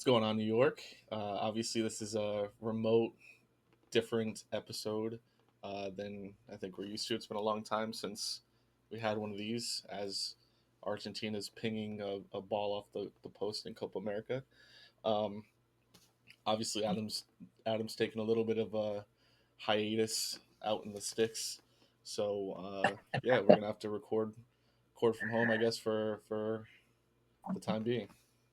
What's going on, New York? Obviously, this is a remote, different episode than I think we're used to. It's been a long time since we had one of these, as Argentina's pinging a ball off the post in Copa America. Um, Obviously, Adam's taken a little bit of a hiatus out in the sticks, so yeah, we're gonna have to record from home, I guess, for the time being.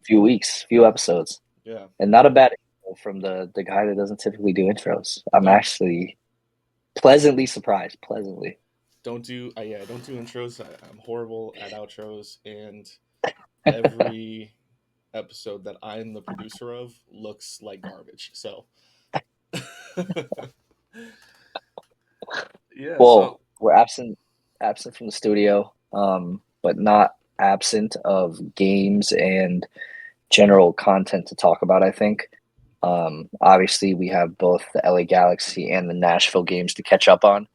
Few weeks, few episodes, Yeah. and not a bad intro from the guy that doesn't typically do intros. I'm Don't actually pleasantly surprised. Pleasantly. don't do intros. I'm horrible at outros, and every episode that I'm the producer of looks like garbage. So yeah, so Well, we're absent from the studio, but not absent of games and general content to talk about. I think. Obviously, we have both the LA Galaxy and the Nashville games to catch up on.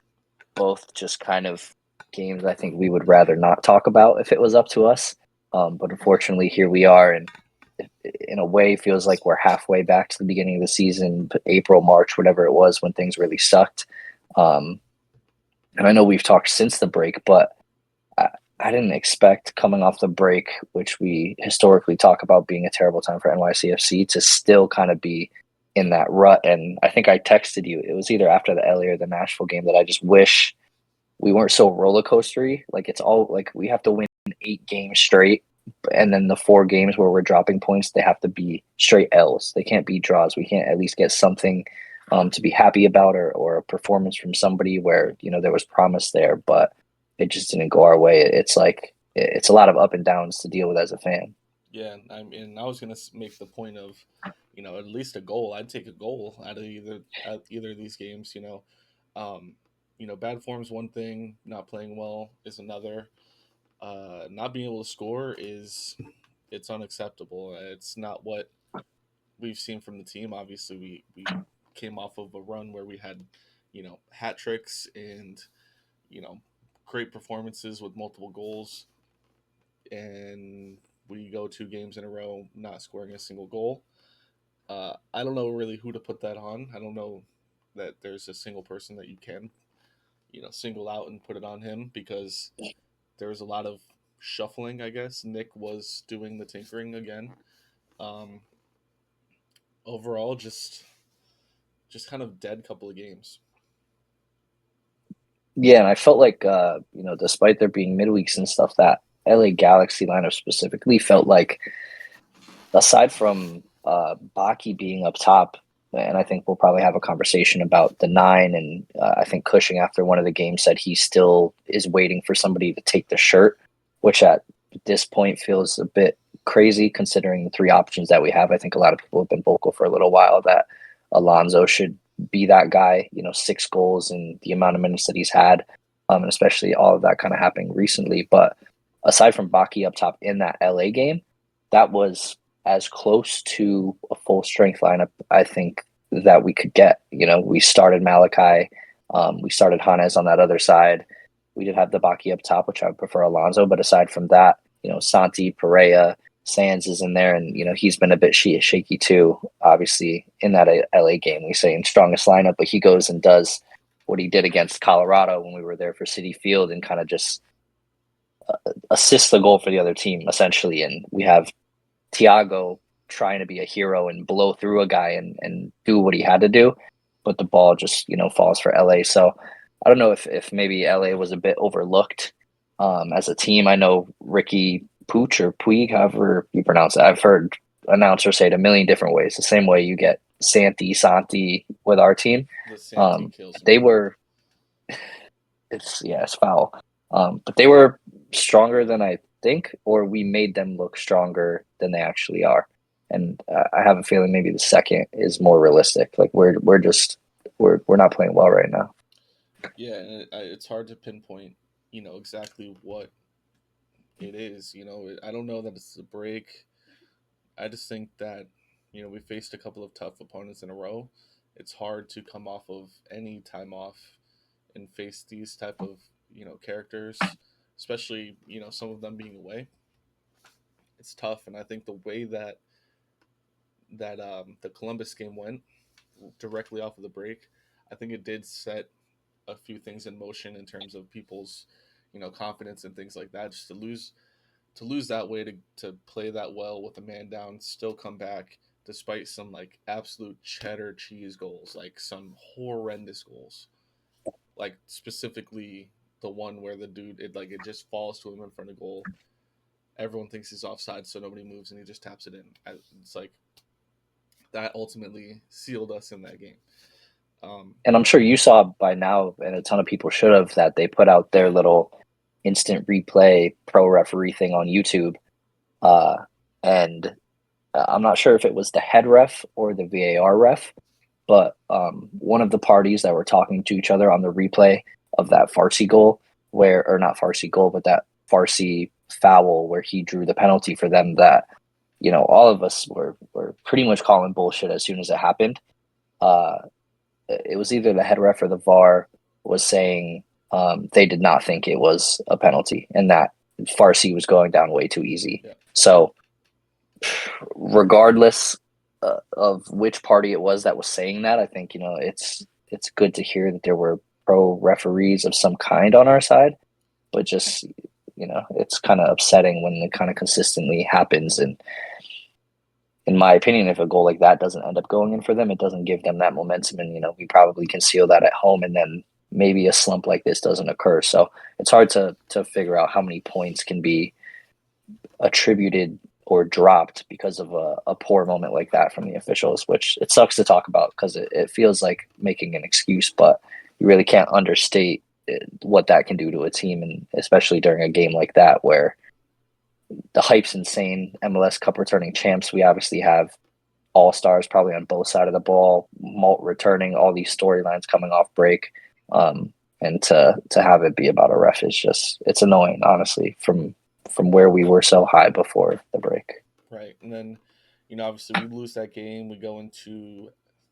Both just kind of games I think we would rather not talk about if it was up to us. But unfortunately, here we are, and in a way, feels like we're halfway back to the beginning of the season, April, March, whatever it was, when things really sucked. Um, and I know we've talked since the break, but I, I didn't expect coming off the break, which we historically talk about being a terrible time for NYCFC, to still kind of be in that rut. And I think I texted you. It was either after the LA or the Nashville game that I just wish we weren't so roller coastery. Like it's all like we have to win 8 games straight, and then the 4 games where we're dropping points, they have to be straight L's. They can't be draws. We can't at least get something to be happy about, or a performance from somebody where there was promise there, but it just didn't go our way. It's like it's a lot of up and downs to deal with as a fan. yeah, I mean, I was gonna make the point of, at least a goal. I'd take a goal out either of these games. Um, bad form's one thing, not playing well is another. Not being able to score is it's unacceptable. It's not what we've seen from the team. Obviously, we came off of a run where we had, hat tricks and you know great performances with multiple goals, and we go 2 games in a row not scoring a single goal. I don't know really who to put that on. I don't know that there's a single person that you can, single out and put it on him, because there was a lot of shuffling. I guess Nick was doing the tinkering again. Um, Overall, just kind of dead couple of games. Yeah, and I felt like despite there being midweeks and stuff, that LA Galaxy lineup specifically felt like, aside from Baki being up top, and I think we'll probably have a conversation about the nine. And I think Cushing, after one of the games, said he still is waiting for somebody to take the shirt, which at this point feels a bit crazy considering the 3 options that we have. I think a lot of people have been vocal for a little while that Alonso should be that guy. 6 goals and the amount of minutes that he's had, and especially all of that kind of happening recently. But aside from Baki up top in that LA game, that was as close to a full strength lineup I think that we could get. We started Malachi, we started Hanez on that other side. We did have the Baki up top, which I would prefer Alonso, but aside from that, Santi, Pereira, Sands is in there, and he's been a bit shaky too. Obviously, in that LA game, we say in strongest lineup, but he goes and does what he did against Colorado when we were there for City Field, and kind of just assists the goal for the other team essentially. And we have Tiago trying to be a hero and blow through a guy and do what he had to do, but the ball just falls for LA. So I don't know if maybe LA was a bit overlooked as a team. I know Ricky Pooch or Puig, however you pronounce it. I've heard announcers say it a million different ways. The same way you get Santi with our team. The Santi kills They me. were it's foul. But they were stronger than I think, or we made them look stronger than they actually are. And I have a feeling maybe the second is more realistic. Like we're not playing well right now. Yeah, and it's hard to pinpoint, exactly what it is. I don't know that it's a break. I just think that, we faced a couple of tough opponents in a row. It's hard to come off of any time off and face these type of, characters, especially, some of them being away. It's tough, and I think the way that that the Columbus game went directly off of the break, I think it did set a few things in motion in terms of people's, confidence and things like that. Just to lose that way, to play that well with a man down, still come back despite some like absolute cheddar cheese goals, like some horrendous goals, like specifically the one where the dude it just falls to him in front of goal. Everyone thinks he's offside, so nobody moves, and he just taps it in. It's like that ultimately sealed us in that game. And I'm sure you saw by now, and a ton of people should have, that they put out their little instant replay pro referee thing on YouTube. And I'm not sure if it was the head ref or the VAR ref, but one of the parties that were talking to each other on the replay of that Farsi goal, or not Farsi goal, but that Farsi foul where he drew the penalty for them, that, all of us were pretty much calling bullshit as soon as it happened. It was either the head ref or the VAR was saying they did not think it was a penalty and that Farsi was going down way too easy. Yeah. So regardless of which party it was that was saying that, I think, it's good to hear that there were pro referees of some kind on our side, but just, it's kind of upsetting when it kind of consistently happens. And in my opinion, if a goal like that doesn't end up going in for them, it doesn't give them that momentum. And, we probably can seal that at home, and then maybe a slump like this doesn't occur. So it's hard to figure out how many points can be attributed or dropped because of a poor moment like that from the officials, which it sucks to talk about because it feels like making an excuse, but you really can't understate what that can do to a team, and especially during a game like that where the hype's insane. MLS Cup returning champs. We obviously have all-stars probably on both sides of the ball, Malt returning, all these storylines coming off break. And to have it be about a ref is it's annoying, honestly, from where we were so high before the break. Right. And then, obviously we lose that game. We go into,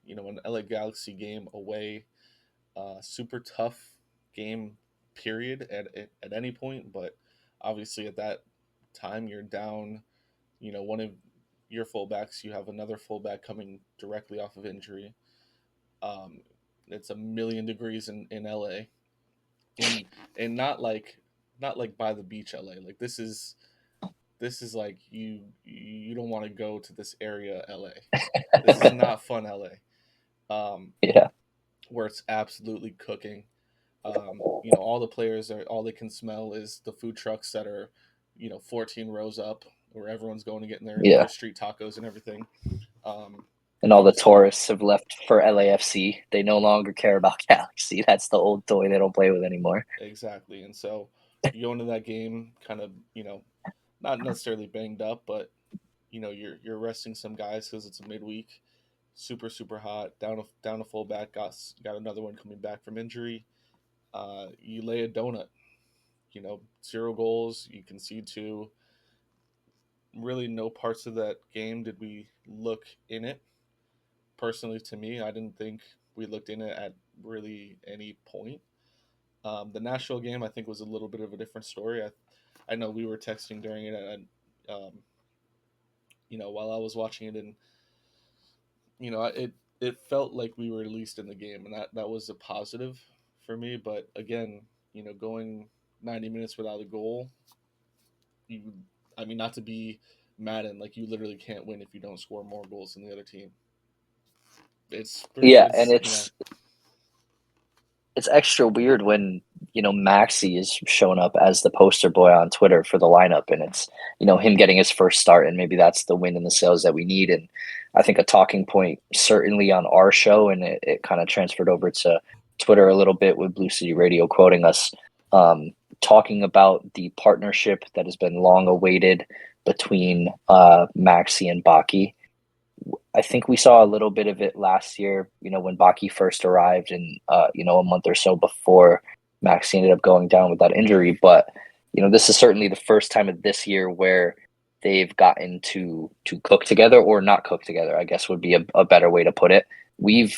an LA Galaxy game away. Super tough game, period, at any point. But obviously at that time you're down, one of your fullbacks. You have another fullback coming directly off of injury. It's a million degrees in LA. And not like by the beach LA. Like this is like you don't want to go to this area LA. This is not fun LA. Yeah. Where it's absolutely cooking. All the players all they can smell is the food trucks that are, 14 rows up, where everyone's going to get in their street tacos and everything. And all the tourists have left for LAFC. They no longer care about Galaxy. That's the old toy they don't play with anymore. Exactly. And so you go into that game kind of, not necessarily banged up, but you're resting some guys because it's a midweek, super super hot. Down a fullback, got another one coming back from injury. You lay a donut. 0 goals. You concede 2. Really, no parts of that game did we look in it. Personally, to me, I didn't think we looked in it at really any point. The Nashville game, I think, was a little bit of a different story. I know we were texting during it, and while I was watching it, and it felt like we were at least in the game, and that was a positive for me. But again, going 90 minutes without a goal, not to be Madden, like you literally can't win if you don't score more goals than the other team. It's extra weird when Maxi is showing up as the poster boy on Twitter for the lineup, and it's him getting his first start, and maybe that's the win and the sales that we need. And I think a talking point certainly on our show, and it kind of transferred over to Twitter a little bit with Blue City Radio quoting us, talking about the partnership that has been long awaited between Maxi and Baki. I think we saw a little bit of it last year, when Baki first arrived, and a month or so before Maxi ended up going down with that injury. But this is certainly the first time of this year where they've gotten to cook together, or not cook together, I guess would be a better way to put it. We've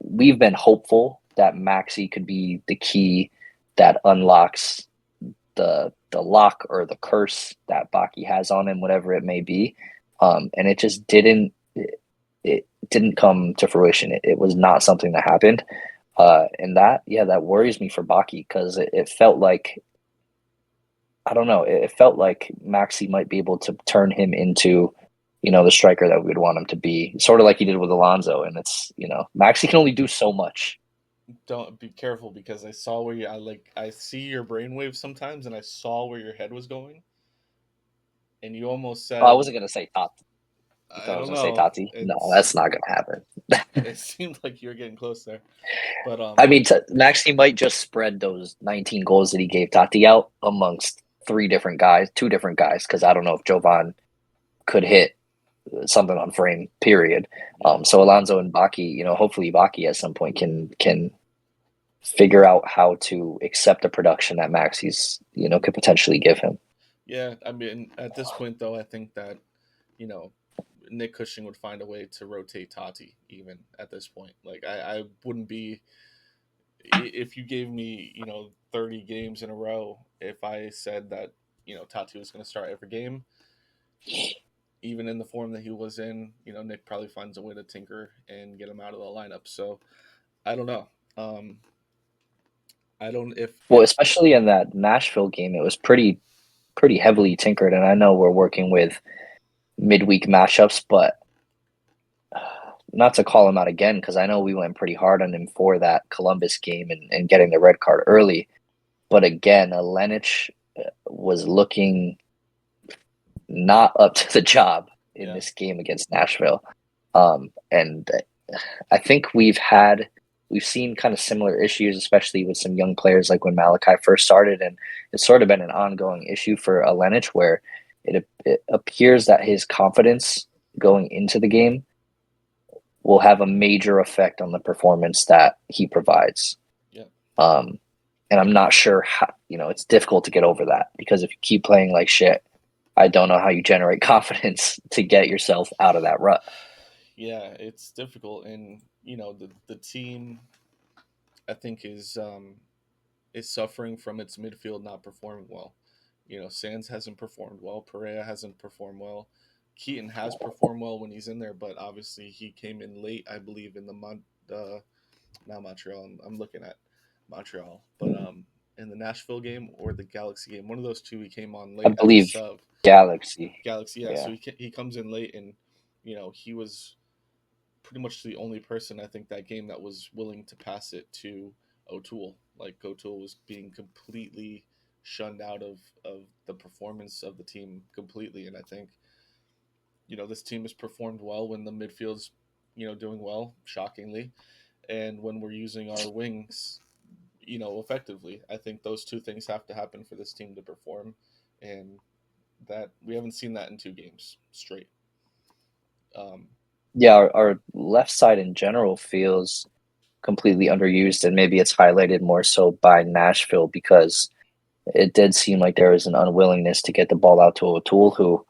been hopeful that Maxi could be the key that unlocks the lock or the curse that Baki has on him, whatever it may be. And it just didn't. it didn't come to fruition. It was not something that happened. And that worries me for Baki because it felt like, I don't know, it felt like Maxi might be able to turn him into, the striker that we would want him to be, sort of like he did with Alonso. And it's, Maxi can only do so much. Don't be careful because I saw where I see your brainwaves sometimes, and I saw where your head was going, and you almost Oh, I said, wasn't gonna say Tati. You I thought I was don't gonna say know. Tati? No, that's not gonna happen. It seemed like you were getting close there, but I mean, Maxi might just spread those 19 goals that he gave Tati out amongst two different guys, because I don't know if Jovan could hit something on frame. Period. So Alonso and Baki, hopefully Baki at some point can figure out how to accept the production that Maxi's could potentially give him. yeah. I mean, at this point though, I think that you know Nick Cushing would find a way to rotate Tati. Even at this point, like I wouldn't be if you gave me 30 games in a row. If I said that Tati was going to start every game, even in the form that he was in, Nick probably finds a way to tinker and get him out of the lineup. So I don't know. I don't Well, if especially in that Nashville game, it was pretty heavily tinkered, and I know we're working with midweek matchups, but not to call him out again, because I know we went pretty hard on him for that Columbus game and getting the red card early. But again, Lenich was looking not up to the job in yeah this game against Nashville. And I think we've seen kind of similar issues, especially with some young players, like when Malachi first started, and it's sort of been an ongoing issue for Lenich, where it appears that his confidence going into the game will have a major effect on the performance that he provides. yeah Um, and I'm not sure how, it's difficult to get over that, because if you keep playing like shit, I don't know how you generate confidence to get yourself out of that rut. yeah, it's difficult, and the team I think is suffering from its midfield not performing well. Sands hasn't performed well. Perea hasn't performed well. Keaton has performed well when he's in there, but obviously he came in late, I believe, in not Montreal. I'm looking at Montreal, but in the Nashville game or the Galaxy game, one of those two, he came on I late as a believe sub. Galaxy. Galaxy, yeah. Yeah. So he comes in late, and he was pretty much the only person I think that game that was willing to pass it to O'Toole. Like O'Toole was being completely shunned out of the performance of the team completely, and I think this team has performed well when the midfield's doing well, shockingly, and when we're using our wings effectively. I think those two things have to happen for this team to perform, and that we haven't seen that in 2 games straight. Um, Yeah, our left side in general feels completely underused, and maybe it's highlighted more so by Nashville, because it did seem like there was an unwillingness to get the ball out to O'Toole, who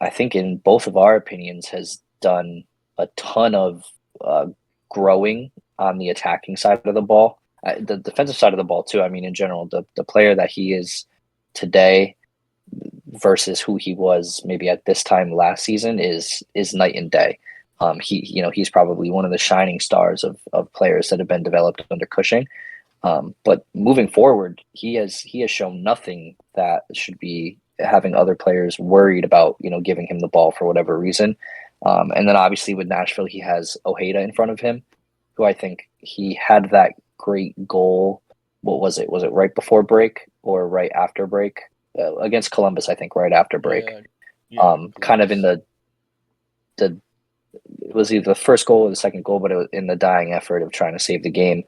I think, in both of our opinions, has done a ton of growing on the attacking side of the ball, the defensive side of the ball too. I mean, in general, the player that he is today versus who he was maybe at this time last season is night and day. He's probably one of the shining stars of players that have been developed under Cushing. But moving forward, he has shown nothing that should be having other players worried about, giving him the ball for whatever reason. And then obviously with Nashville, he has Ojeda in front of him, who I think he had that great goal. What was it? Was it right before break or right after break? Against Columbus, I think right after break. yeah, yeah, Kind of in Columbus. the it was either the first goal or the second goal, but it was in the dying effort of trying to save the game,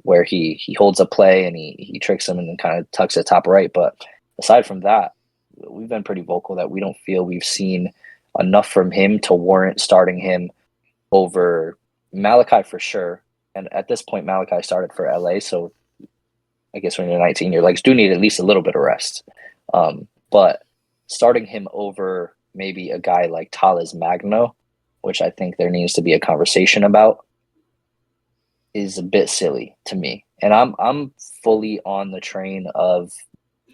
where he holds a play and he tricks him and then kind of tucks it top right. But aside from that, we've been pretty vocal that we don't feel we've seen enough from him to warrant starting him over Malachi for sure. And at this point, Malachi started for LA, so I guess when you're 19, your legs do need at least a little bit of rest. But starting him over maybe a guy like Thales Magno, which I think there needs to be a conversation about, is a bit silly to me. And I'm fully on the train of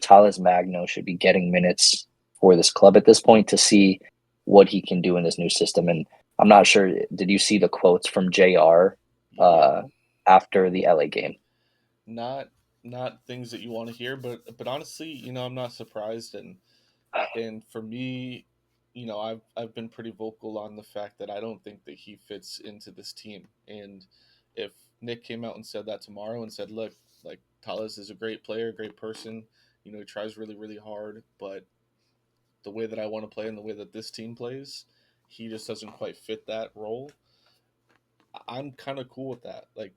Thales Magno should be getting minutes for this club at this point to see what he can do in this new system. And I'm not sure. Did you see the quotes from JR Yeah, after the LA game? not not things that you want to hear, but honestly, I'm not surprised, and for me, I've been pretty vocal on the fact that I don't think that he fits into this team. And if Nick came out and said that tomorrow and said, "Look, like Talles is a great player, great person, he tries really, really hard, but the way that I want to play and the way that this team plays, he just doesn't quite fit that role." I'm kind of cool with that. Like,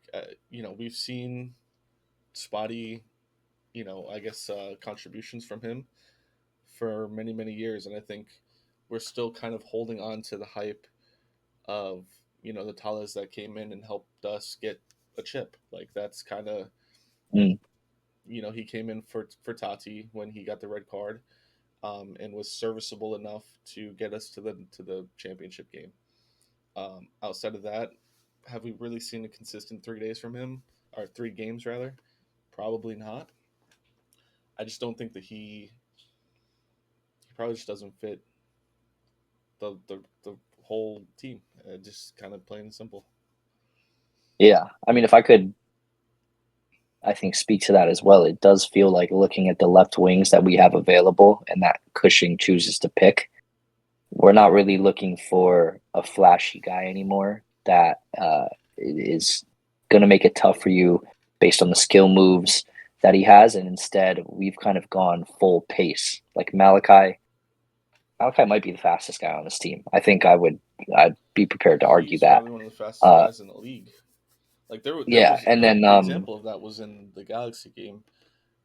we've seen spotty, I guess contributions from him for many, many years, and I think we're still kind of holding on to the hype of the Talas that came in and helped us get a chip. Like that's kind of Mm, he came in for Tati when he got the red card, and was serviceable enough to get us to the championship game. Outside of that, have we really seen a consistent 3 days from him, or 3 games rather? Probably not. I just don't think that he probably just doesn't fit the whole team. Just kind of plain and simple. yeah, I mean, if I could, I think speak to that as well. It does feel like looking at the left wings that we have available and that Cushing chooses to pick. We're not really looking for a flashy guy anymore that is going to make it tough for you based on the skill moves that he has. And instead, we've kind of gone full pace. Like Malachi might be the fastest guy on this team. I'd be prepared to argue He's that. probably one of the fastest Uh, guys in the league. Like there yeah, was a and good then example of that was in the Galaxy game.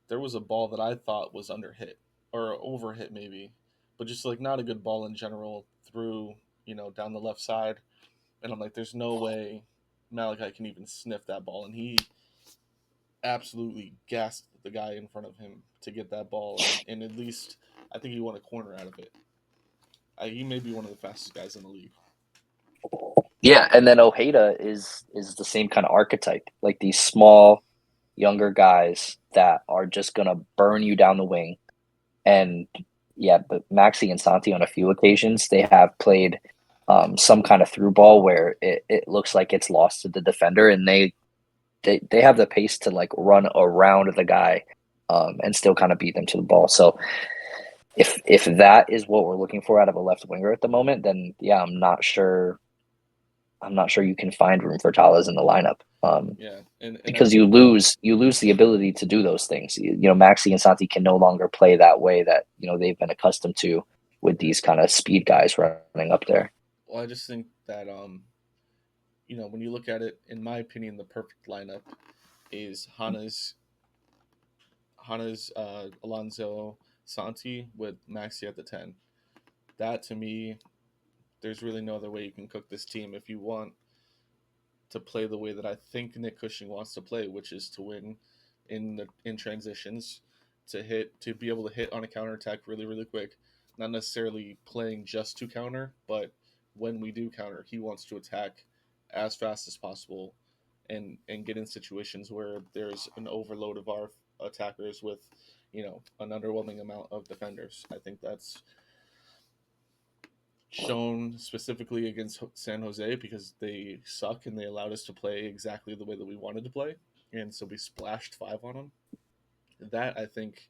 There was a ball that I thought was under hit or over hit maybe, but just like not a good ball in general through down the left side, and I'm like, there's no way Malachi can even sniff that ball, and he absolutely gassed the guy in front of him to get that ball, and at least I think he won a corner out of it. He may be one of the fastest guys in the league. yeah, and then Ojeda is the same kind of archetype, like these small, younger guys that are just gonna burn you down the wing. And yeah, but Maxi and Santi on a few occasions they have played some kind of through ball where it looks like it's lost to the defender, and they have the pace to like run around the guy and still kind of beat them to the ball. So if that is what we're looking for out of a left winger at the moment, then yeah, I'm not sure you can find room for Talas in the lineup. Yeah, and I Because think you lose the ability to do those things. Maxi and Santi can no longer play that way that they've been accustomed to with these kind of speed guys running up there. well, I just think that when you look at it, in my opinion, the perfect lineup is Hana's Alonso Santi with Maxi at the 10. That to me, there's really no other way you can cook this team if you want to play the way that I think Nick Cushing wants to play, which is to win in transitions, to be able to hit on a counter attack really, really quick. Not necessarily playing just to counter, but when we do counter, he wants to attack as fast as possible and get in situations where there's an overload of our attackers with an underwhelming amount of defenders. I think that's shown specifically against San Jose because they suck and they allowed us to play exactly the way that we wanted to play, and so we splashed 5 on them. That I think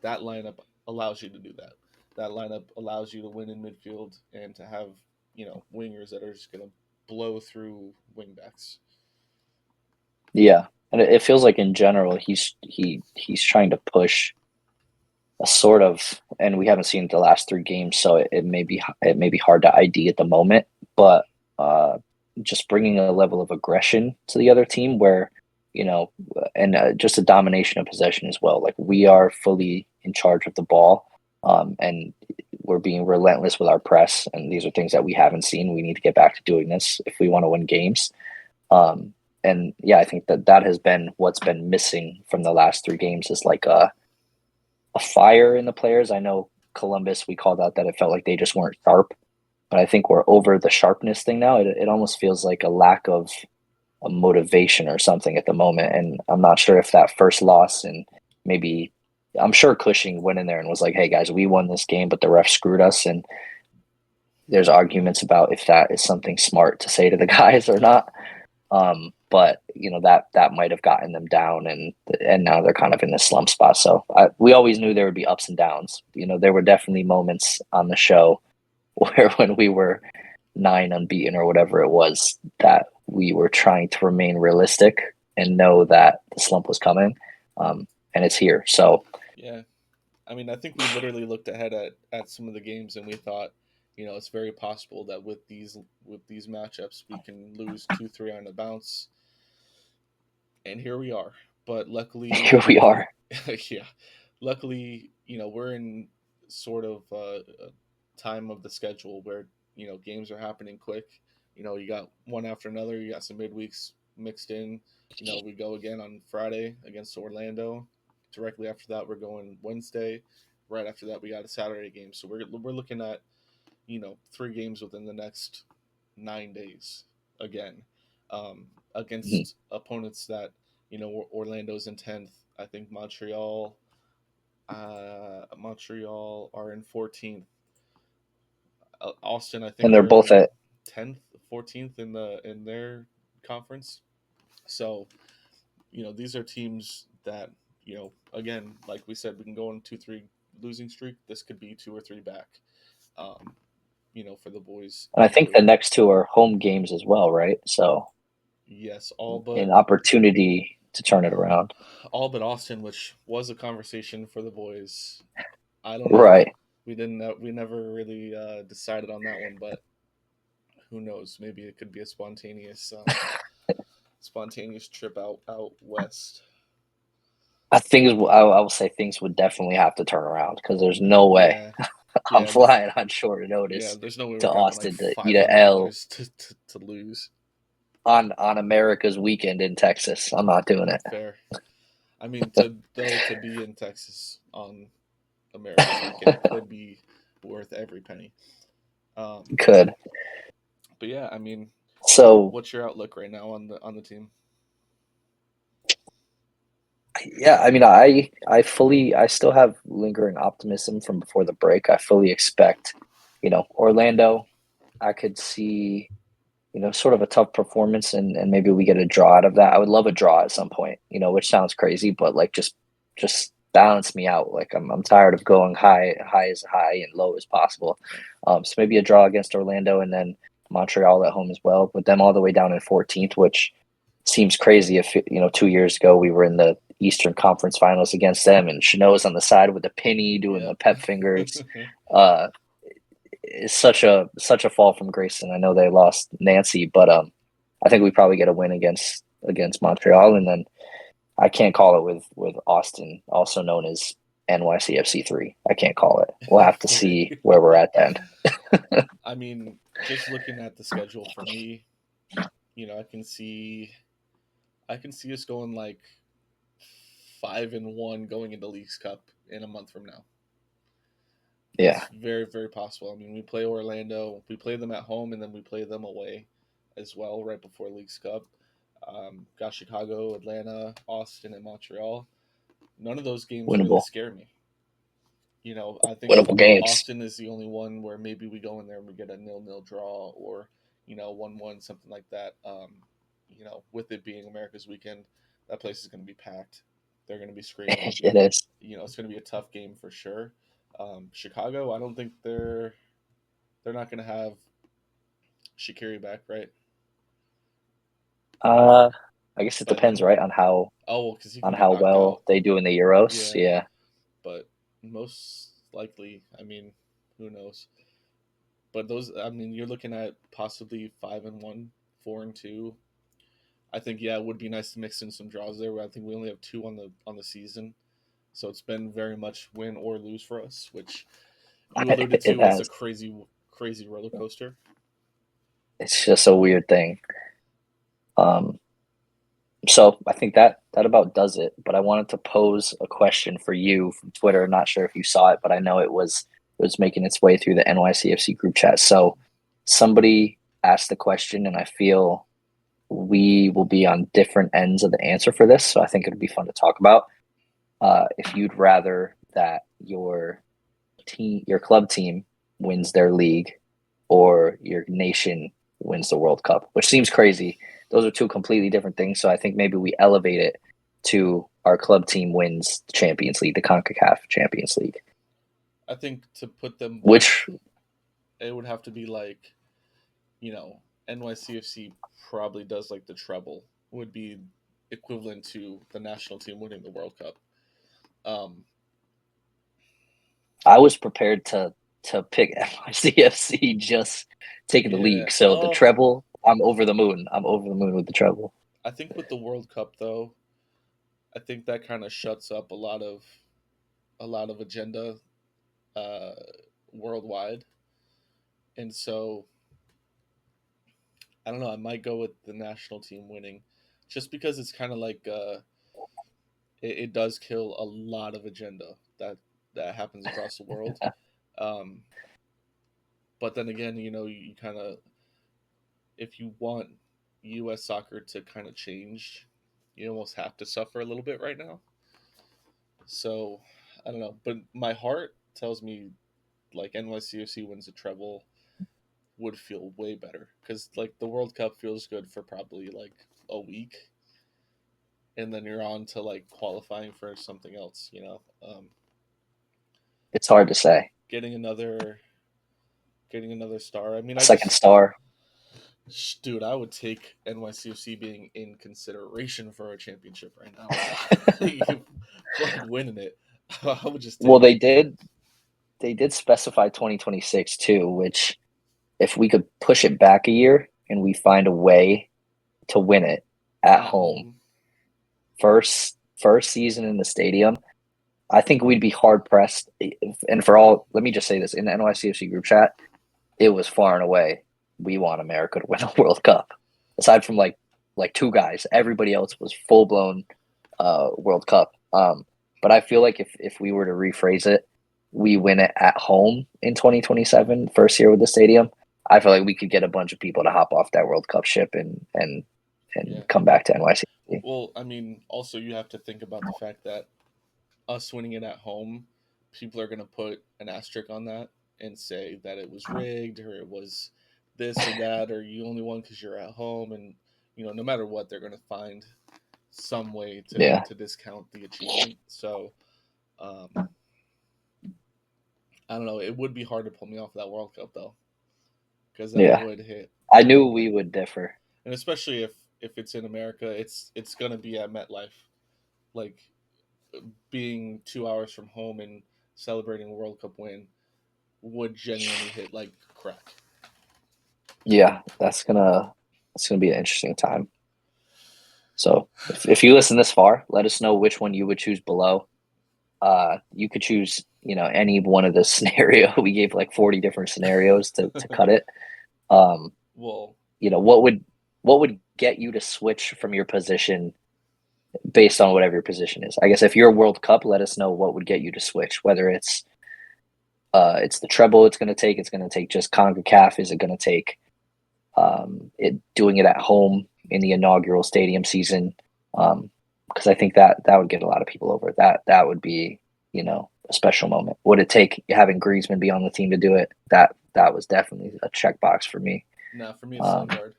that lineup allows you to do that. That lineup allows you to win in midfield and to have wingers that are just gonna blow through wingbacks. Yeah, and it feels like in general he's trying to push a sort of, and we haven't seen the last 3 games, so it may be hard to ID at the moment, but uh, just bringing a level of aggression to the other team where and just a domination of possession as well. Like we are fully in charge of the ball, and we're being relentless with our press, and these are things that we haven't seen. We need to get back to doing this if we want to win games. Um, and yeah, I think that has been what's been missing from the last 3 games is like a fire in the players. I know Columbus, we called out that it felt like they just weren't sharp, but I think we're over the sharpness thing now. It almost feels like a lack of a motivation or something at the moment. And I'm not sure if that first loss and maybe I'm sure Cushing went in there and was like, "Hey guys, we won this game, but the ref screwed us." And there's arguments about if that is something smart to say to the guys or not. But that might have gotten them down, and now they're kind of in this slump spot. So we always knew there would be ups and downs. There were definitely moments on the show where when we were 9 unbeaten or whatever it was, that we were trying to remain realistic and know that the slump was coming, and it's here. So Yeah, I mean, I think we literally looked ahead at some of the games and we thought, it's very possible that with these matchups we can lose 2-3 on the bounce, and here we are. But luckily, here we are. yeah, luckily, we're in sort of a time of the schedule where games are happening quick. You got one after another. You got some midweeks mixed in. We go again on Friday against Orlando. Directly after that, we're going Wednesday. Right after that, we got a Saturday game. So we're looking at 3 games within the next 9 days again, against opponents that Orlando's in 10th. I think Montreal are in 14th. Austin, I think And they're they're both in at 10th, 14th in their conference. So these are teams that again, like we said, we can go on 2-3 losing streak. This could be 2 or 3 back. Um, for the boys and I think easily. the next two are home games as well, right? So Yes, all an but opportunity to turn it around. Austin, which was a conversation for the boys. I don't know. Right. We never really decided on that one, but who knows? Maybe it could be a spontaneous trip out west. I will say things would definitely have to turn around because there's no way Yeah, I'm yeah, flying on short yeah. notice There's no way we're to grabbing like Austin to eat five a hundred L dollars to lose. on America's weekend in Texas. I'm not doing it. Fair. I mean, to be in Texas on America's weekend could be worth every penny. Um, Could. but yeah, I mean, So what's your outlook right now on the team? yeah, I mean, I still have lingering optimism from before the break. I fully expect, Orlando. I could see, sort of a tough performance, and maybe we get a draw out of that. I would love a draw at some point, which sounds crazy, but like just balance me out. Like I'm tired of going high as high and low as possible. So maybe a draw against Orlando, and then Montreal at home as well. But them all the way down in 14th, which seems crazy. If 2 years ago we were in the Eastern Conference Finals against them, and Chanot's on the side with the penny doing the Yep. pep fingers. Uh, it's such a fall from grace, and I know they lost Nancy, but I think we probably get a win against Montreal, and then I can't call it with Austin, also known as NYCFC 3. I can't call it. We'll have to see where we're at then. I mean, just looking at the schedule for me, I can see us going like 5-1 going into League's Cup in a month from now. Yeah, It's very, very possible. I mean, we play Orlando, we play them at home, and then we play them away as well right before League's Cup. Got Chicago, Atlanta, Austin, and Montreal. None of those games really winnable, scare me. I think winnable games. Austin is the only one where maybe we go in there and we get a 0-0 draw or 1-1, something like that. With it being America's weekend, that place is going to be packed. They're going to be screaming. It is. It's going to be a tough game for sure. Chicago, I don't think they're not going to have Shaqiri back, right? Uh, I guess it But depends, right, on how well, because he on can get how knocked well out. they do in the Euros. Yeah, Yeah, but most likely, I mean, who knows? But those, I mean, you're looking at possibly 5-1, 4-2. I think yeah, it would be nice to mix in some draws there. I think we only have 2 on the season, so it's been very much win or lose for us, which you alluded it to as a has. crazy roller coaster. It's just a weird thing. Um, so I think that about does it. But I wanted to pose a question for you from Twitter. I'm not sure if you saw it, but I know it was making its way through the NYCFC group chat. So somebody asked the question, and I feel we will be on different ends of the answer for this. So I think it'd be fun to talk about. If you'd rather that your club team wins their league, or your nation wins the World Cup, which seems crazy. Those are two completely different things. So I think maybe we elevate it to our club team wins the Champions League, the CONCACAF Champions League. I think to put them both, Which it would have to be like, NYCFC probably does like the treble, would be equivalent to the national team winning the World Cup. I was prepared to pick NYCFC just taking the Yeah. league. So the treble, I'm over the moon. I'm over the moon with the treble. I think with the World Cup though, I think that kind of shuts up a lot of agenda uh, worldwide, and so I don't know. I might go with the national team winning, just because it's kind of like it does kill a lot of agenda that happens across the world. Um, but then again, you kind of, if you want U.S. soccer to kind of change, you almost have to suffer a little bit right now. So I don't know, but my heart tells me like NYCFC wins a treble would feel way better because like the World Cup feels good for probably like a week, and then you're on to like qualifying for something else. It's hard to say. Getting another star. I mean, A second star. Dude, I would take NYCFC being in consideration for a championship right now. Fucking winning it. I would just take Well, it. they did specify 2026 too, which if we could push it back a year and we find a way to win it at home, first season in the stadium, I think we'd be hard pressed. And let me just say this, in the NYCFC group chat, it was far and away we want America to win a World Cup. Aside from like two guys, everybody else was full blown World Cup. But I feel like if we were to rephrase it, we win it at home in 2027, first year with the stadium. I feel like we could get a bunch of people to hop off that World Cup ship and come back to NYCFC. Well, I mean, also you have to think about the fact that us winning it at home, people are going to put an asterisk on that and say that it was rigged or it was this or that or you only won because you're at home, and no matter what, they're going to find some way to discount the achievement. So I don't know. It would be hard to pull me off that World Cup though, because that would hit. I knew we would differ, and especially if it's in America, it's gonna be at MetLife, like being 2 hours from home and celebrating a World Cup win would genuinely hit like crack. Yeah, that's gonna be an interesting time. So if you listen this far, let us know which one you would choose below. You could choose, any one of the scenario. We gave like 40 different scenarios to cut it. Well, what would get you to switch from your position based on whatever your position is? I guess if you're a World Cup, let us know what would get you to switch. Whether it's the treble it's going to take just CONCACAF. Is it going to take doing it at home in the inaugural stadium season? Because I think that would get a lot of people over. That would be, a special moment. Would it take having Griezmann be on the team to do it? That was definitely a checkbox for me. No, for me it's Lingard.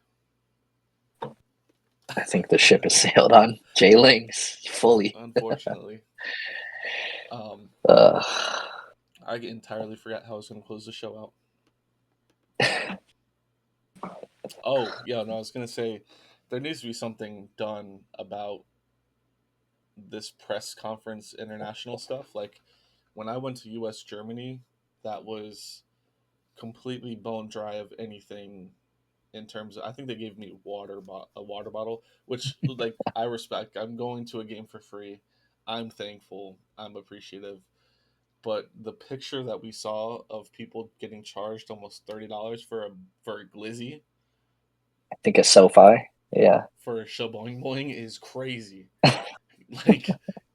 I think the ship has sailed on Jay Lings fully. Unfortunately. I entirely forgot how I was going to close the show out. Oh, yeah, no, I was going to say there needs to be something done about this press conference international stuff. Like when I went to US Germany, that was completely bone dry of anything in terms of, I think they gave me a water bottle, which like I respect. I'm going to a game for free. I'm thankful. I'm appreciative. But the picture that we saw of people getting charged almost $30 for a glizzy, I think a SoFi, yeah, for a shaboing boing is crazy. Like,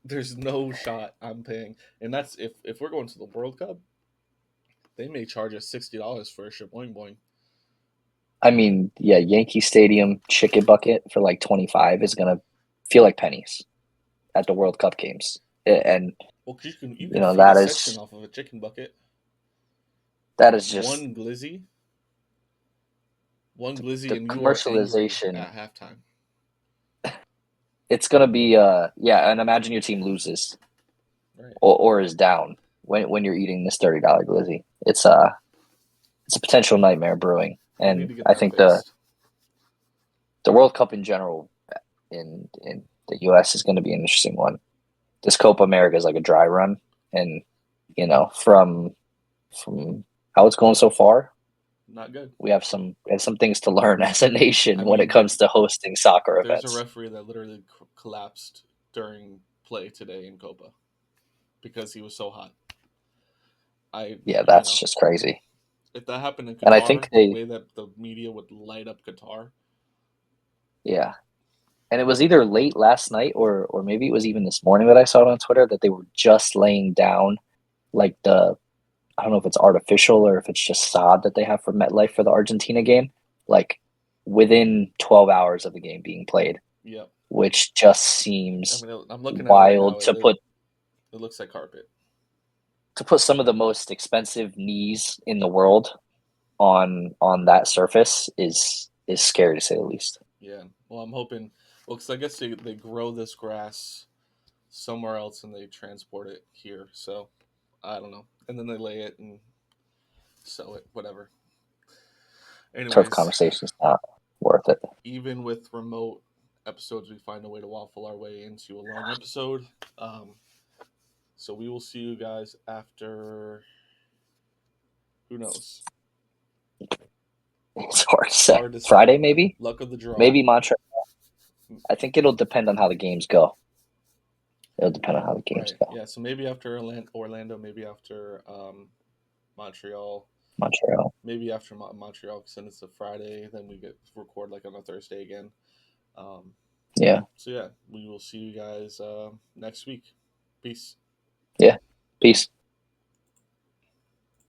there's no shot I'm paying, and that's if we're going to the World Cup, they may charge us $60 for a shaboing boing. I mean, yeah, Yankee Stadium chicken bucket for like 25 is gonna feel like pennies at the World Cup games, and well, you can feed a section off of a chicken bucket. That is just one glizzy. one glizzy the and you are angry commercialization. at halftime. It's gonna be yeah, and imagine your team loses Right. or is down when you're eating this $30 glizzy. It's a potential nightmare brewing, We need and to get I that think fixed. the World Cup in general in the U.S. is going to be an interesting one. This Copa America is like a dry run, and from how it's going so far, Not good. we have some things to learn as a nation I when it mean, comes to hosting soccer there's a events. referee that literally collapsed during play today in Copa because he was so hot. Yeah, You that's know, just crazy. if that happened in And I think Qatar, the way that the media would light up Qatar. yeah, and it was either late last night or maybe it was even this morning that I saw it on Twitter that they were just laying down like the I don't know if it's artificial or if it's just sod that they have for MetLife for the Argentina game, like within 12 hours of the game being played, Yep. which just I seems mean, I'm looking at it right now. wild It looks like carpet. to put some of the most expensive knees in the world on that surface is scary to say the least. Yeah. Well, I'm hoping. Well, because I guess they grow this grass somewhere else and they transport it here. So I don't know. And then they lay it and sell it, whatever. Turf Anyways, conversation is not worth it. even with remote episodes, we find a way to waffle our way into a long episode. Um, so we will see you guys after. Who knows? It's hard to It's say. hard to say. Friday maybe, Luck of the draw. maybe Montreal. I think it'll depend on how the games go. It'll depend on how the games Right. go. Yeah. So maybe after Orlando, maybe after Montreal, Montreal. maybe after Montreal, because then it's a Friday. Then we get record like on a Thursday again. Um, Yeah. so yeah, we will see you guys next week. Peace. Yeah. Peace.